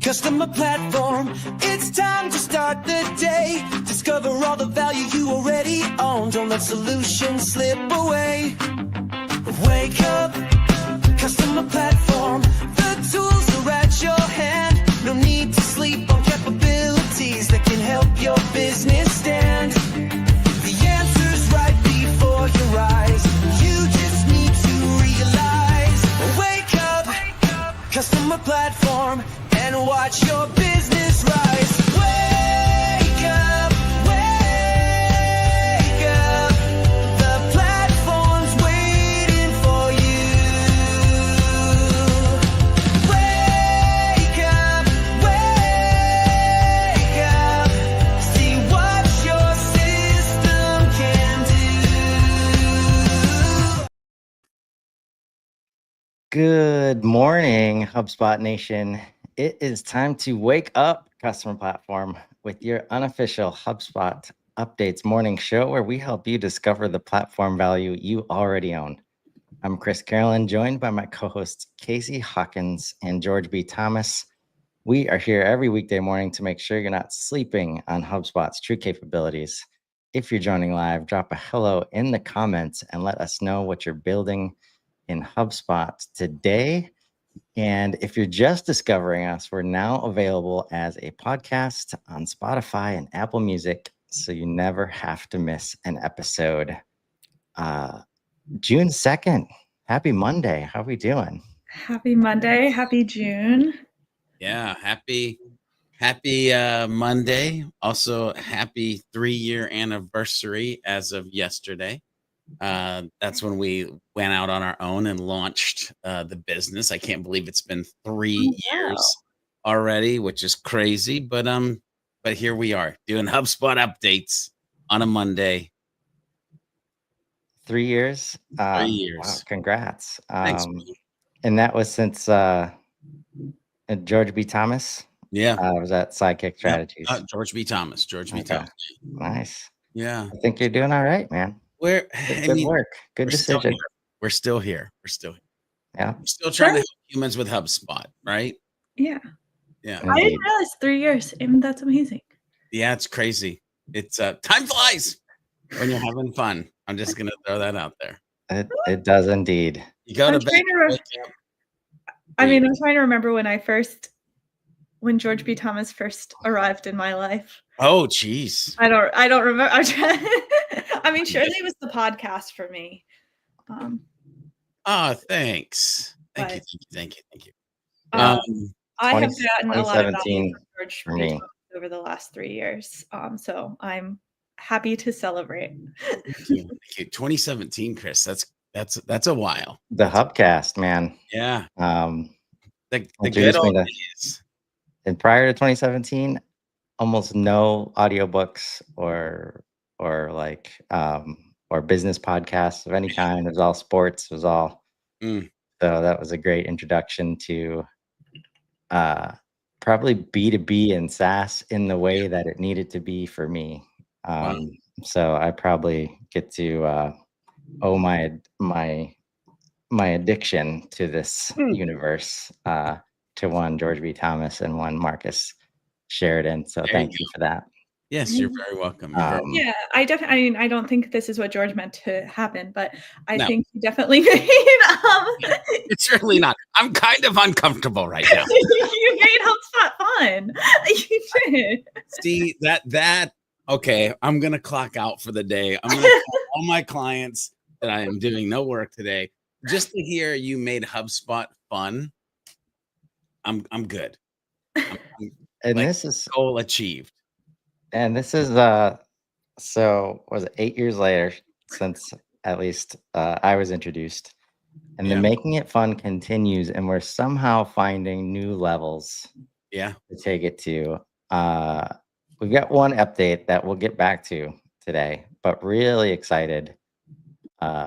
Customer platform, it's time to start the day. Discover all the value you already own. Don't let solutions slip away. Wake up, customer platform. The tools are at your hand. No need to sleep on capabilities that can help your business stand. The answer's right before your eyes. You just need to realize. Wake up, customer platform, and watch your business rise. Wake up, wake up. The platform's waiting for you. Wake up, wake up. See what your system can do. Good morning, HubSpot Nation. It is time to wake up, customer platform, with your unofficial HubSpot Updates morning show where we help you discover the platform value you already own. I'm Chris Carolyn, joined by my co-hosts Casey Hawkins and George B. Thomas. We are here every weekday morning to make sure you're not sleeping on HubSpot's true capabilities. If you're joining live, drop a hello in the comments and let us know what you're building in HubSpot today. And if you're just discovering us, we're now available as a podcast on Spotify and Apple Music, so you never have to miss an episode. June 2nd, happy Monday. How are we doing? Happy Monday. Happy June. Yeah, happy Monday. Also, happy 3-year anniversary as of yesterday. That's when we went out on our own and launched the business. I can't believe it's been 3 years already, which is crazy. But here we are doing HubSpot updates on a Monday. 3 years. 3 years. Wow, congrats. Thanks. And that was since George B. Thomas. Yeah. Was that Sidekick Strategies? George B. Thomas. Thomas. Nice. Yeah. I think you're doing all right, man. Good work. Good decision. We're still here. Yeah. We're still trying to help humans with HubSpot, right? Yeah. Yeah. I didn't realize 3 years. And that's amazing. Yeah, it's crazy. It's time flies when you're having fun. I'm just gonna throw that out there. It does indeed. You go to bed. I'm trying to remember when George B. Thomas first arrived in my life. Oh, geez. I don't remember. Surely it was the podcast for me. Thanks. Thank you. I have gotten a lot of value 2017 from George for B. me. Thomas over the last 3 years. So I'm happy to celebrate. Thank you. 2017, Chris. That's a while. The Hubcast, man. Yeah. The Introduced good me old to- days. And prior to 2017, almost no audiobooks or business podcasts of any kind. It was all sports. It was all. So that was a great introduction to probably B2B and SaaS in the way that it needed to be for me. So I probably get to owe my addiction to this universe to one George B. Thomas and one Marcus Sheridan. So thank you for that. Yes, you're very welcome. Yeah, I don't think this is what George meant to happen, but I No. think he definitely made It's certainly not. I'm kind of uncomfortable right now. you made HubSpot fun. You did. See that okay, I'm gonna clock out for the day. I'm gonna tell all my clients that I am doing no work today. Just to hear you made HubSpot fun, I'm good. And this is goal achieved. And this is so was it 8 years later since at least I was introduced, and the making it fun continues, and we're somehow finding new levels to take it to. We've got one update that we'll get back to today, but really excited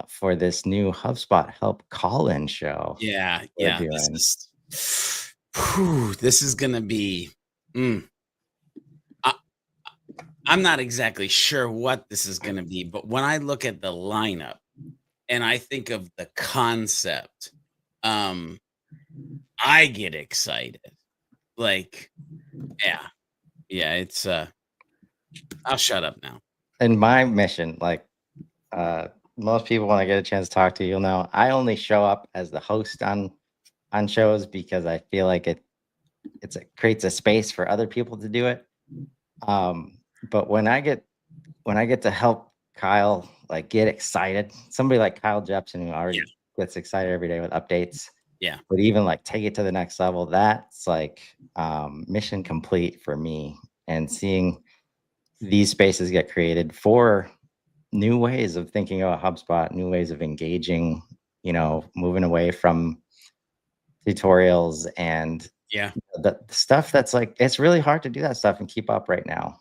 for this new HubSpot Help call-in show Yeah, we're yeah. doing. This is gonna be. I, I'm not exactly sure what this is gonna be, but when I look at the lineup and I think of the concept, um, I get excited. Like, yeah, yeah. It's. I'll shut up now. And my mission, like most people, when I get a chance to talk to you, you'll know I only show up as the host on shows because I feel like it creates a space for other people to do it. But when I get to help Kyle like get excited, somebody like Kyle Jepson who already gets excited every day with updates, Yeah. but even like take it to the next level, that's like mission complete for me. And seeing these spaces get created for new ways of thinking about HubSpot, new ways of engaging, moving away from tutorials and Yeah. the stuff that's like, it's really hard to do that stuff and keep up right now.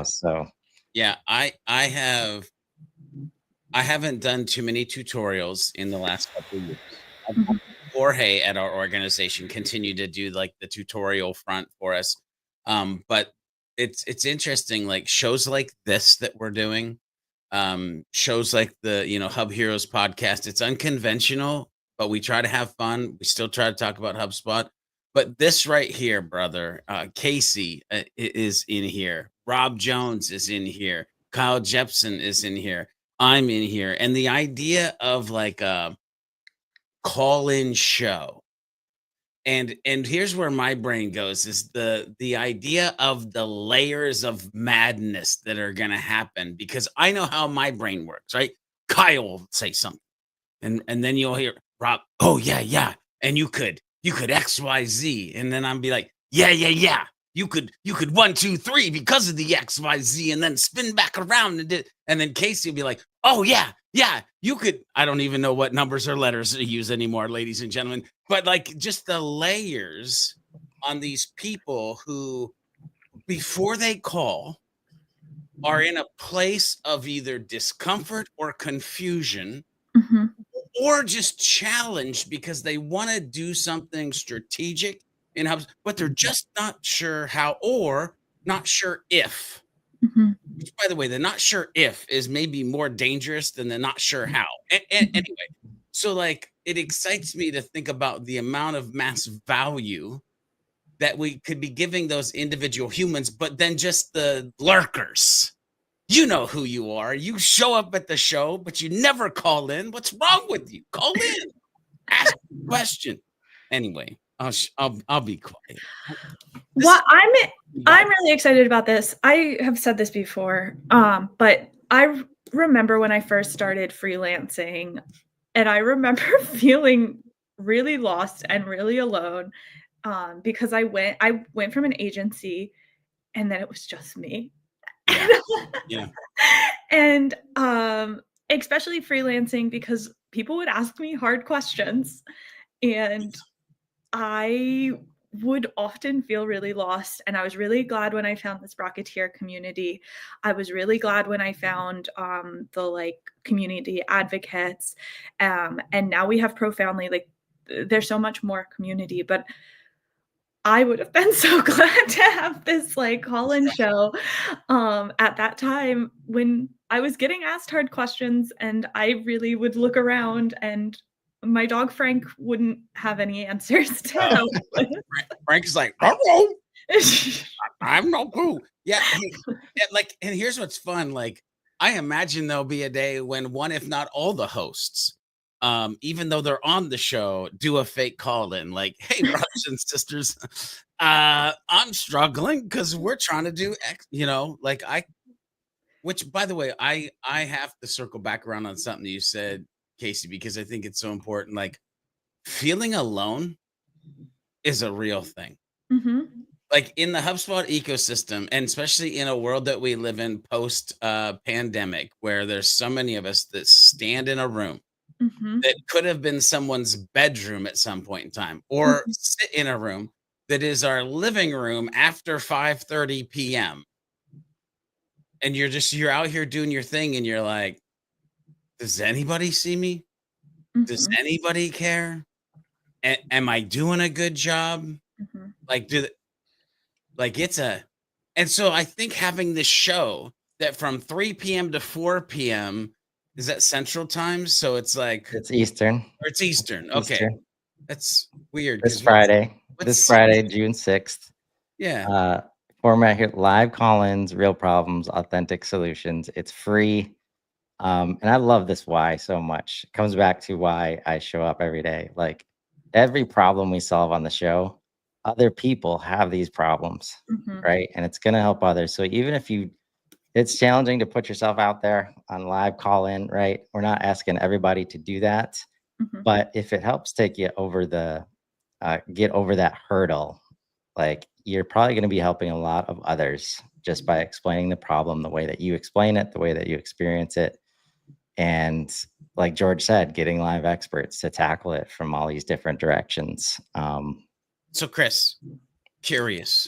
So yeah, I haven't done too many tutorials in the last couple of years. Mhm. Jorge at our organization continued to do like the tutorial front for us. But it's interesting, like shows like this that we're doing, shows like the Hub Heroes podcast. It's unconventional, but we try to have fun. We still try to talk about HubSpot. But this right here, brother, Casey is in here. Rob Jones is in here. Kyle Jepson is in here. I'm in here. And the idea of like a call-in show. And here's where my brain goes is the idea of the layers of madness that are going to happen, because I know how my brain works, right? Kyle will say something and then you'll hear Rob, oh yeah, and you could XYZ, and then I'm be like, yeah, you could 1 2 3 because of the XYZ, and then spin back around and then Casey will be like, oh yeah, you could. I don't even know what numbers or letters to use anymore, ladies and gentlemen, but like just the layers on these people who before they call are in a place of either discomfort or confusion Mhm. or just challenged because they want to do something strategic in hubs, but they're just not sure how or not sure if. Mhm. Which, by the way, the not sure if is maybe more dangerous than the not sure how. Anyway, so like it excites me to think about the amount of mass value that we could be giving those individual humans, but then just the lurkers. You know who you are. You show up at the show, but you never call in. What's wrong with you? Call in. Ask a question. Anyway, I'll be quiet. What I'm really excited about this. I have said this before, but I remember when I first started freelancing, and I remember feeling really lost and really alone, because I went from an agency, and then it was just me. Yeah. Yeah. And, especially freelancing because people would ask me hard questions, and I would often feel really lost, and I was really glad when I found this Rocketeer community. I was really glad when I found, the, like, community advocates, and now we have Profoundly, like, there's so much more community, but I would have been so glad to have this, like, call-in show, at that time when I was getting asked hard questions, and I really would look around, and my dog Frank wouldn't have any answers to help with. Frank is like, "Oh, I'm no clue." Yeah, like, and here's what's fun. Like, I imagine there'll be a day when one, if not all the hosts, even though they're on the show, do a fake call in, like, "Hey, brothers and sisters, I'm struggling because we're trying to do X." Like which, by the way, I have to circle back around on something you said, Casey, because I think it's so important. Like, feeling alone is a real thing. Mhm, Like in the HubSpot ecosystem, and especially in a world that we live in post pandemic, where there's so many of us that stand in a room mhm, that could have been someone's bedroom at some point in time, or mhm, sit in a room that is our living room after 5:30 p.m. and you're out here doing your thing, and you're like, does anybody see me? Does Mhm, anybody care? Am I doing a good job? mhm. Like, it's a, and so I think having this show that from 3 p.m. to 4 p.m. is that Central Time, so it's like, It's Eastern. or it's Eastern. Okay, Eastern. that's weird This because Friday. what's This six? Friday, June 6th. Yeah. Uh, Format here: live call-ins, real problems, authentic solutions. It's free. And I love this why so much. It comes back to why I show up every day. Like every problem we solve on the show, other people have these problems, Mhm, right? And it's going to help others. So even if it's challenging to put yourself out there on live call in, right? We're not asking everybody to do that. mhm, But if it helps take you over get over that hurdle, like you're probably going to be helping a lot of others just by explaining the problem the way that you explain it, the way that you experience it. And like George said, getting live experts to tackle it from all these different directions. So, Chris, curious,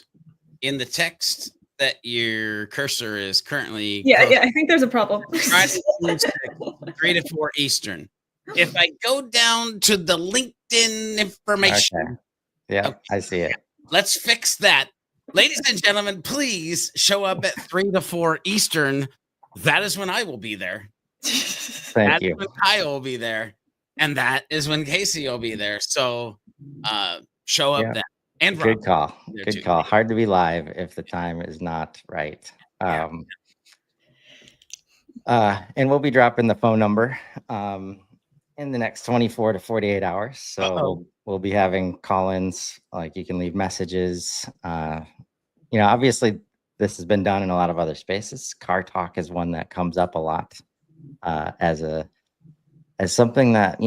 in the text that your cursor is currently Yeah, posted, I think there's a problem. Friday, June 6th, 3 to 4 Eastern. If I go down to the LinkedIn Okay. information, Yeah, okay, I see it. let's fix that. Ladies and gentlemen, please show up at 3 to 4 Eastern. That is when I will be there. Thank That's you. when Kyle will be there. And that is when Casey will be there. So show up Yeah. then. And Rob Good call. there Good too. call. Hard to be live if the time is not right. Yeah. And we'll be dropping the phone number in the next 24 to 48 hours. So Uh-oh. we'll be having call-ins, like you can leave messages. Obviously this has been done in a lot of other spaces. Car talk is one that comes up a lot as something that,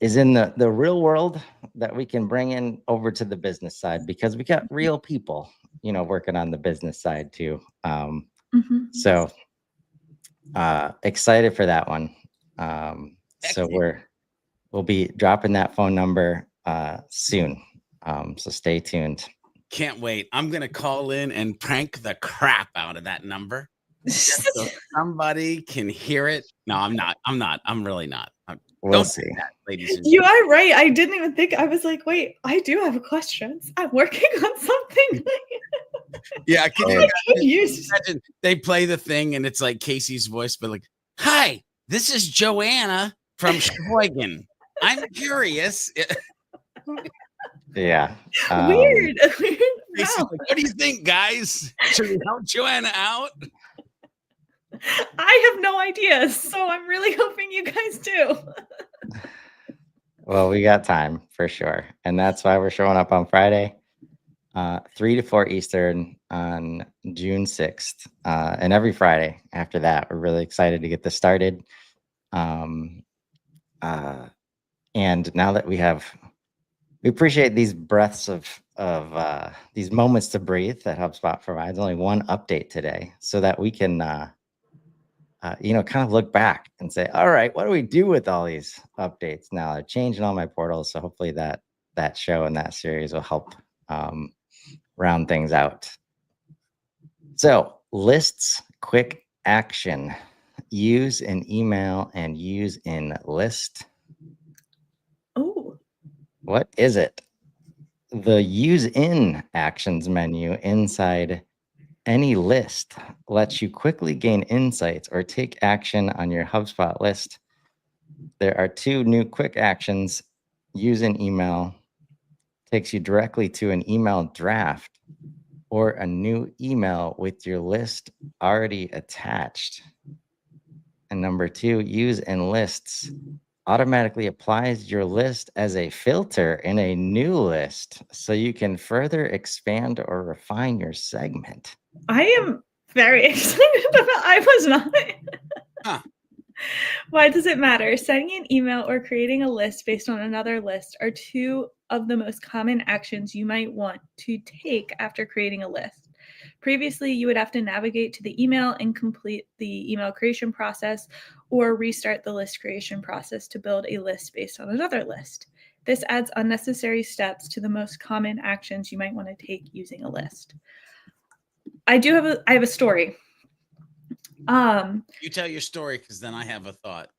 is in the real world that we can bring in over to the business side because we got real people, working on the business side too. Mhm. So excited for that one. So Excellent. we'll be dropping that phone number soon. So stay tuned. Can't wait. I'm gonna call in and prank the crap out of that number. Just so somebody can hear it. No, I'm not. I'm really not. We'll Don't do see. that, ladies and You gentlemen. are right. I didn't even think. I was like, wait, I do have questions. I'm working on something. Yeah, can you Oh, imagine they play the thing and it's like Casey's voice, but like, hi, this is Joanna from Sheboygan. I'm curious. yeah. Weird. Weird. Casey's Wow. like, what do you think, guys? Should we help Joanna out? I have no idea. So I'm really hoping you guys do. Well, we got time for sure. And that's why we're showing up on Friday, 3 to 4 Eastern on June 6th. And every Friday after that, we're really excited to get this started. Um, and now that we appreciate these breaths of these moments to breathe that HubSpot provides. Only one update today so that we can, kind of look back and say, all right, what do we do with all these updates now? They're changing all my portals. So hopefully that show and that series will help round things out. So lists, quick action, use in email and use in list. Oh. What is it? The use in actions menu inside any list lets you quickly gain insights or take action on your HubSpot list. There are two new quick actions. Use an email takes you directly to an email draft or a new email with your list already attached. And number two, use in lists automatically applies your list as a filter in a new list so you can further expand or refine your segment. I am very excited about I was not. Huh. Why does it matter? Sending an email or creating a list based on another list are two of the most common actions you might want to take after creating a list. Previously, you would have to navigate to the email and complete the email creation process or restart the list creation process to build a list based on another list. This adds unnecessary steps to the most common actions you might want to take using a list. I have a story. You tell your story because then I have a thought.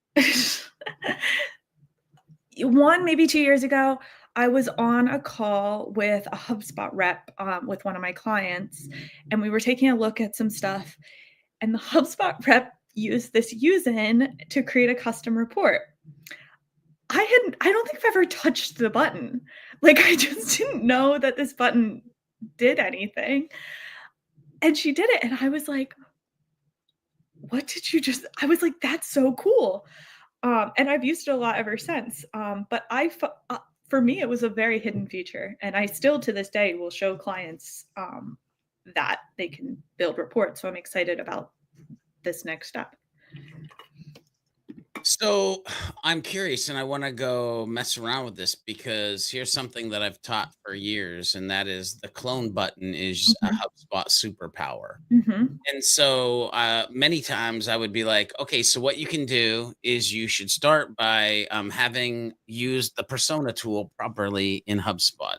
Maybe 2 years ago, I was on a call with a HubSpot rep with one of my clients, and we were taking a look at some stuff. And the HubSpot rep used this use-in to create a custom report. I don't think I've ever touched the button. Like, I just didn't know that this button did anything. And she did it, and I was like, what did you just? I was like, that's so cool. And I've used it a lot ever since. But for me, it was a very hidden feature, and I still to this day will show clients that they can build reports. So I'm excited about this next step. So I'm curious and I want to go mess around with this because here's something that I've taught for years, and that is the clone button is a Mhm. HubSpot superpower. Mhm. And so many times I would be like, okay, so what you can do is you should start by having used the persona tool properly in HubSpot.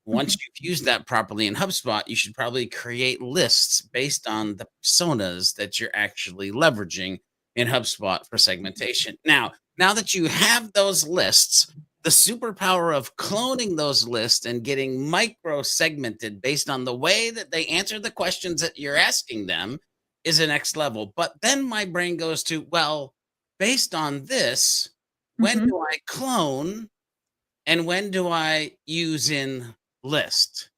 Once Mhm. you've used that properly in HubSpot, you should probably create lists based on the personas that you're actually leveraging in HubSpot for segmentation. Now that you have those lists, the superpower of cloning those lists and getting micro segmented based on the way that they answer the questions that you're asking them is a next level. But then my brain goes to, well, based on this, when Mhm. do I clone and when do I use in list?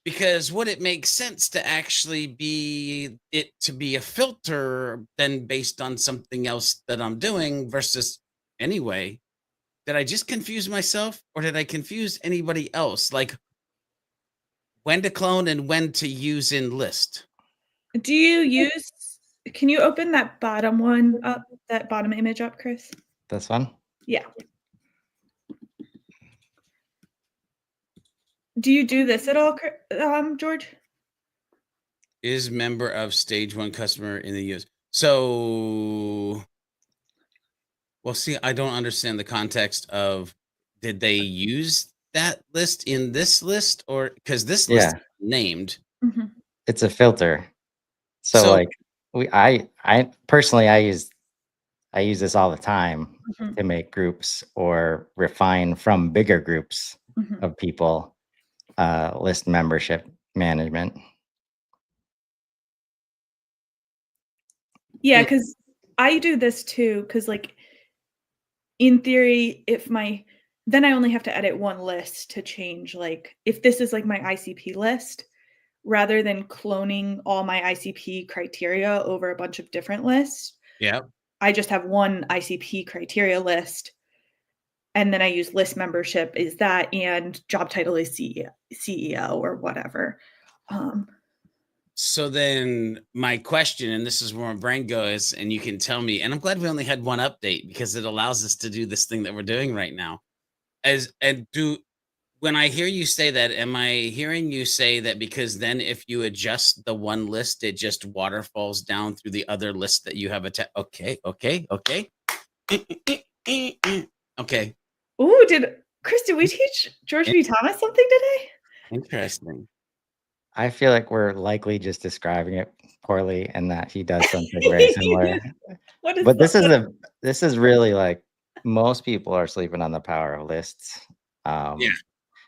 Because would it make sense to actually be it to be a filter then based on something else that I'm doing versus anyway? Did I just confuse myself or did I confuse anybody else? Like when to clone and when to use in list. Do you use Can you open that bottom one up, that bottom image up, Chris? This one? Yeah. Do you do this at all, George? Is member of stage one customer in the US. So, well, see, I don't understand the context of did they use that list in this list or because this list Yeah, is named. Mhm. it's a filter. So So, like I personally I use this all the time Mhm. to make groups or refine from bigger groups Mhm. of people list membership management. Yeah, because I do this too. Because like, in theory, then I only have to edit one list to change, like, if this is, like, my ICP list, rather than cloning all my ICP criteria over a bunch of different lists, yeah. I just have one ICP criteria list, and then I use list membership is that, and job title is CEO or whatever. Um, So then my question, and this is where my brain goes, and you can tell me, and I'm glad we only had one update because it allows us to do this thing that we're doing right now. As and do when I hear you say that, am I hearing you say that because then if you adjust the one list, it just waterfalls down through the other list that you have okay, okay, okay. Okay, ooh, did we teach George In- B. Thomas something today? interesting. I feel like we're likely just describing it poorly and that he does something very similar. What is But that? this is really like most people are sleeping on the power of lists. Yeah, Um,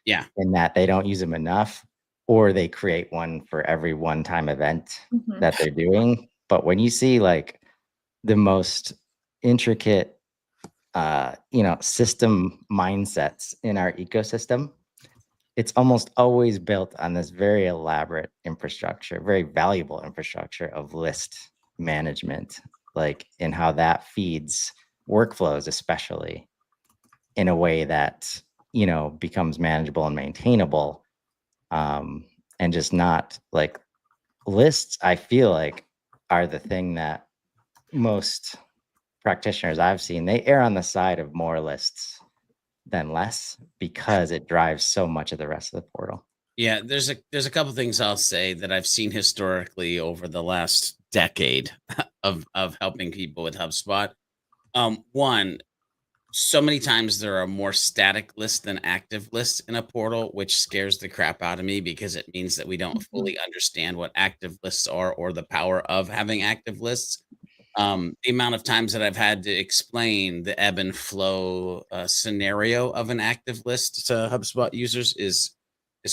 yeah. in that they don't use them enough or they create one for every one-time event Mhm. that they're doing. But when you see like the most intricate system mindsets in our ecosystem, it's almost always built on this very elaborate infrastructure, very valuable infrastructure of list management, like in how that feeds workflows, especially in a way that becomes manageable and maintainable, and just not like lists. I feel like are the thing that most practitioners I've seen, they err on the side of more lists than less because it drives so much of the rest of the portal. Yeah, there's a couple things I'll say that I've seen historically over the last decade of helping people with HubSpot. One, so many times there are more static lists than active lists in a portal, which scares the crap out of me because it means that we don't Mhm. fully understand what active lists are or the power of having active lists. The amount of times that I've had to explain the ebb and flow scenario of an active list to HubSpot users is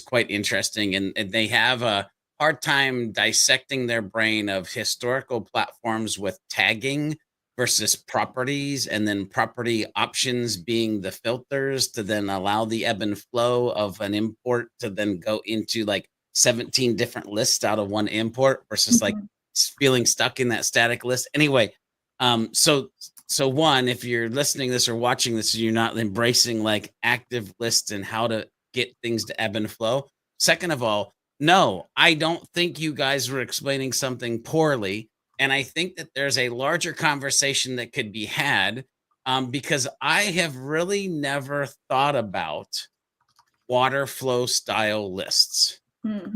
quite interesting, and they have a hard time dissecting their brain of historical platforms with tagging versus properties, and then property options being the filters to then allow the ebb and flow of an import to then go into like 17 different lists out of one import versus like Mhm. feeling stuck in that static list. Anyway, so one, if you're listening to this or watching this, you're not embracing like active lists and how to get things to ebb and flow. Second of all, no, I don't think you guys were explaining something poorly. And I think that there's a larger conversation that could be had, because I have really never thought about water flow style lists. Mm.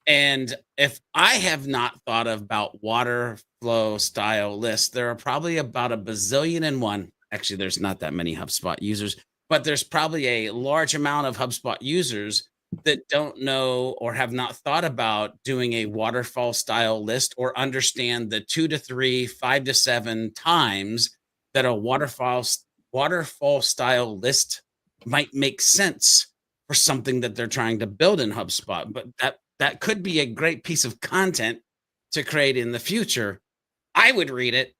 And if I have not thought about water flow style lists, there are probably about a bazillion and one. Actually, there's not that many HubSpot users, but there's probably a large amount of HubSpot users that don't know or have not thought about doing a waterfall style list or understand the 2 to 3, 5 to 7 times that a waterfall style list might make sense for something that they're trying to build in HubSpot. But that could be a great piece of content to create in the future. I would read it.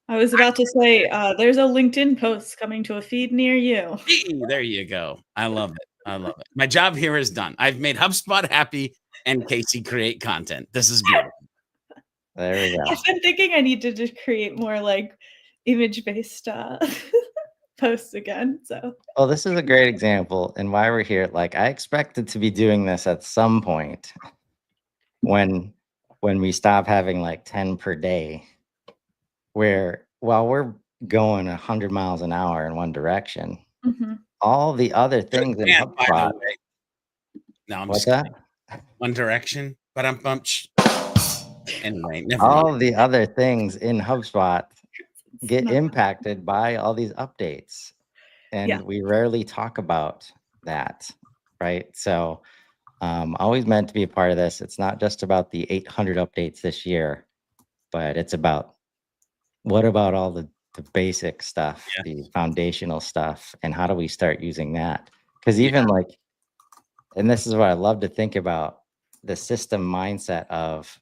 I was about to say, there's a LinkedIn post coming to a feed near you. Hey, there you go. I love it. I love it. My job here is done. I've made HubSpot happy and Casey create content. This is beautiful. There we go. I've been thinking I need to just create more like image-based posts again. So Well, this is a great example, and why we're here. Like, I expected to be doing this at some point when we stop having like 10 per day, where while we're going 100 miles an hour in one direction, Mhm. all the other things in And by the HubSpot. way, no, I'm What's just that? kidding. One Direction, but I'm bumped. Anyway, never mind. All the other things in HubSpot get not- impacted by all these updates, and Yeah. we rarely talk about that, right? So always meant to be a part of this. It's not just about the 800 updates this year, but it's about what about all the basic stuff, Yeah. the foundational stuff, and how do we start using that? Because Yeah. even like, and this is what I love to think about, the system mindset of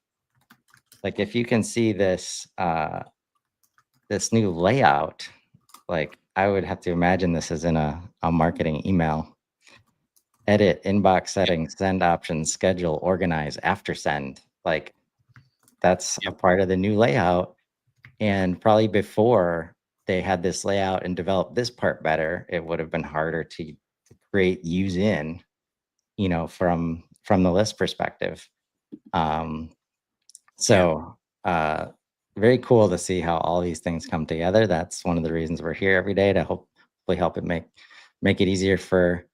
like, if you can see this this new layout, like I would have to imagine this as in a marketing email. Edit, inbox settings, send options, schedule, organize, after send. Like that's a Yep. part of the new layout. And probably before they had this layout and developed this part better, it would have been harder to create use in, you know, from the list perspective. So very cool to see how all these things come together. That's one of the reasons we're here every day, to hopefully help it make it easier for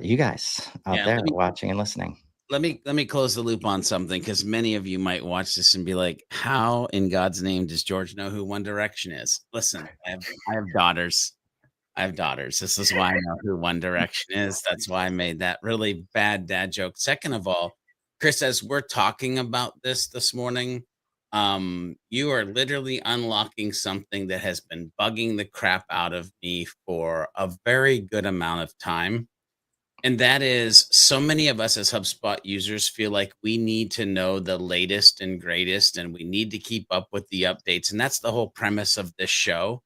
you guys out Yeah, there watching and listening. let me close the loop on something, because many of you might watch this and be like, how in God's name does George know who One Direction is? Listen, I have daughters. I have daughters. This is why I know who One Direction is. That's why I made that really bad dad joke. Second of all, Chris, as we're talking about this morning, you are literally unlocking something that has been bugging the crap out of me for a very good amount of time. And that is, so many of us as HubSpot users feel like we need to know the latest and greatest, and we need to keep up with the updates. And that's the whole premise of this show.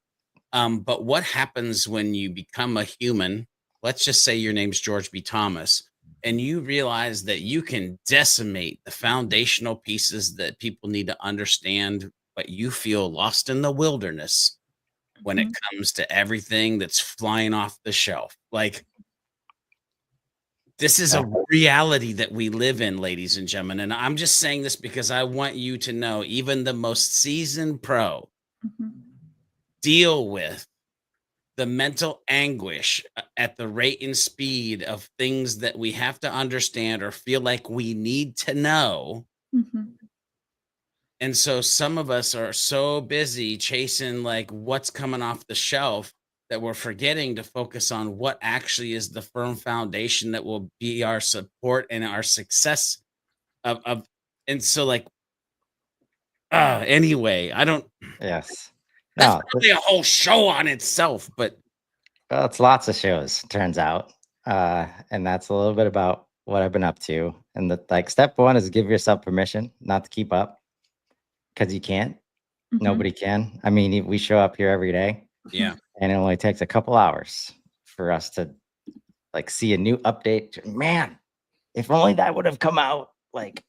But what happens when you become a human? Let's just say your name's George B. Thomas, and you realize that you can decimate the foundational pieces that people need to understand, but you feel lost in the wilderness when it Mhm. comes to everything that's flying off the shelf. Like, this is a reality that we live in, ladies and gentlemen. And I'm just saying this because I want you to know, even the most seasoned pro Mhm. deal with the mental anguish at the rate and speed of things that we have to understand or feel like we need to know. Mhm. And so some of us are so busy chasing like what's coming off the shelf that we're forgetting to focus on what actually is the firm foundation that will be our support and our success of And so like, anyway, I don't, Yes. that's No, probably a whole show on itself, but well, it's lots of shows, turns out. And that's a little bit about what I've been up to. And like step one is give yourself permission not to keep up because you can't. Mhm. Nobody can. I mean, we show up here every day yeah. and it only takes a couple hours for us to like see a new update. Man, if only that would have come out like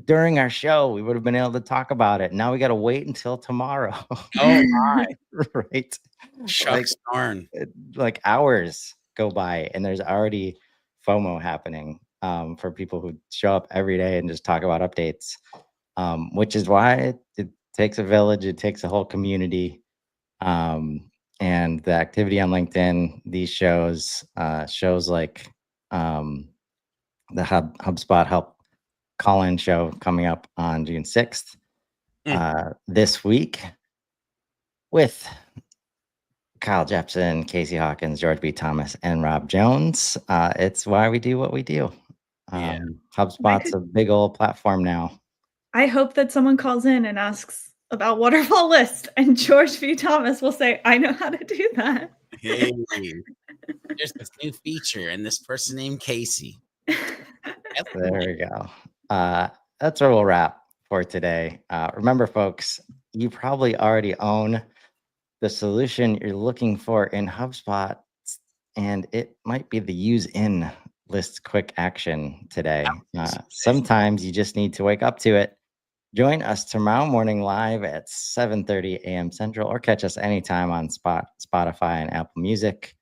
during our show, we would have been able to talk about it. Now we got to wait until tomorrow. Oh my, Right. shucks darn. Like hours go by and there's already FOMO happening for people who show up every day and just talk about updates, which is why it takes a village. It takes a whole community. And the activity on LinkedIn, these shows like the HubSpot Help Call-In show coming up on June 6th this week with Kyle Jepson, Casey Hawkins, George B. Thomas, and Rob Jones. It's why we do what we do. Yeah. HubSpot's a big old platform now. I hope that someone calls in and asks about waterfall list, and George B. Thomas will say, "I know how to do that." Hey, there's this new feature and this person named Casey. There we go. That's where we'll wrap for today. Remember, folks, you probably already own the solution you're looking for in HubSpot, and it might be the use in list quick action today. Sometimes you just need to wake up to it. Join us tomorrow morning live at 7:30 a.m. Central, or catch us anytime on Spotify and Apple Music.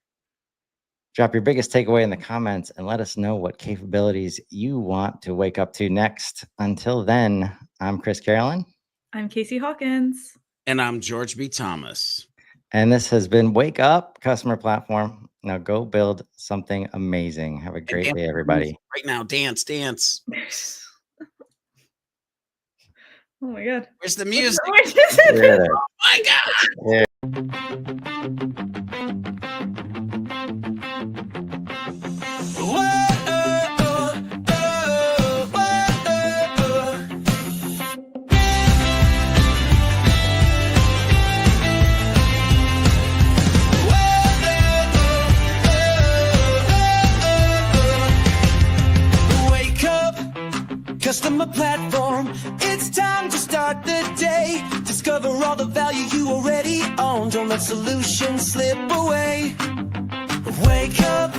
Drop your biggest takeaway in the comments and let us know what capabilities you want to wake up to next. Until then, I'm Chris Carolyn. I'm Casey Hawkins. And I'm George B. Thomas. And this has been Wake Up Customer Platform. Now go build something amazing. Have a great day, everybody. Right now, dance. Oh my God. Where's the music? Yeah. Oh my God. Customer platform, it's time to start the day. Discover all the value you already own. Don't let solutions slip away. Wake up,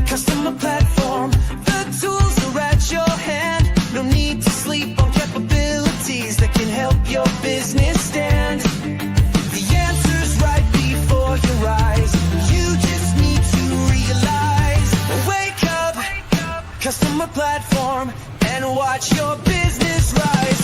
customer platform. The tools are at your hand. No need to sleep on capabilities that can help your business stand. The answer's right before your eyes. You just need to realize. Wake up, customer platform, and watch your business rise.